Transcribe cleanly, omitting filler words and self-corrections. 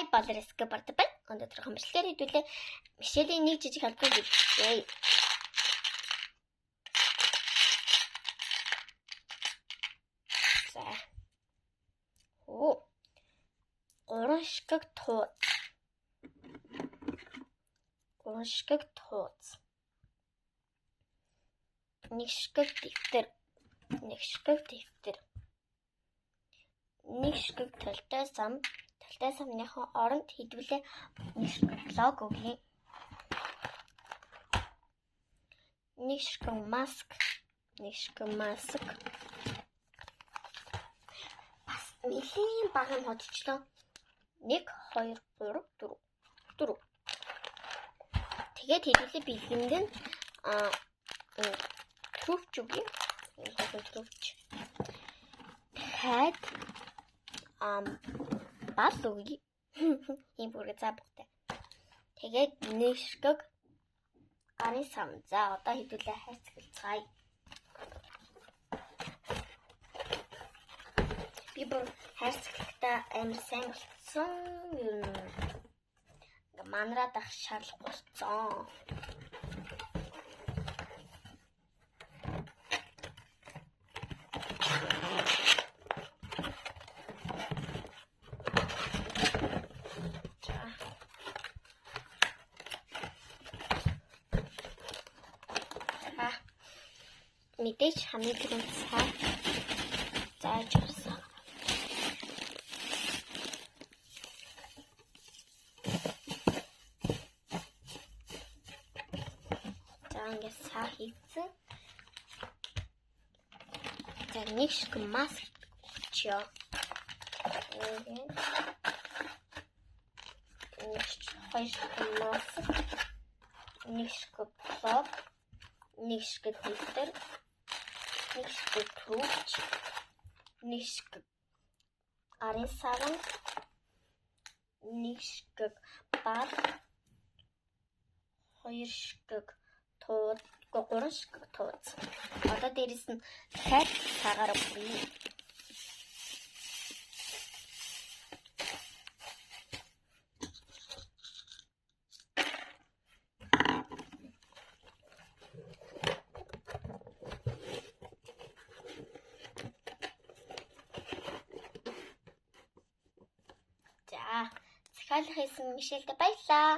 Хай Балереске Бартабай. Өнөөдөр хамжилгаар хэдүүлээ Мишелийн нэг жижиг халдвар хийлээ. За. Гурван шигэг тууз. Нэг шигэг дэвтэр. Нэг шигэг талтай сам. Талтай самныхан оронд хэдвүлээ нэг шигэг лог өгье. Нэг шигэг маск. Бас нэлийн бага юм ходчлоо. 1 2 3 4. Тэгээд хэдвүлээ бэлгэнд нь төвч үгүй. Төвч. Дахиад бал үгүй. Ийм бүргээ цаа бүгтэй. Тэгээд нэг шигэг гарын сам. За одоо хэдвүлээ хайрцагцгаая. Би бүр хайрцагтаа амар сайн болсон юм. Манраад ах шаардлага болсон. Мэдээж хамгийн түрүүнд цаа зааж өгсөн. За ингээд цаа хийцэн. За нэг шигэг маск өгчөө. Хоёр шигэг маск. Нэг шигэг лог. Нэг шигэг дэвтэр. Нэг шигэг төвч. Нэг шигэг арын саван. Нэг шигэг бал. Хоёр шигэг тууз. 3 шигэг тууз. Одоо дээрэс нь дахиад цагаар өгье. За, захиалга хийсэн Мишельд баярлалаа.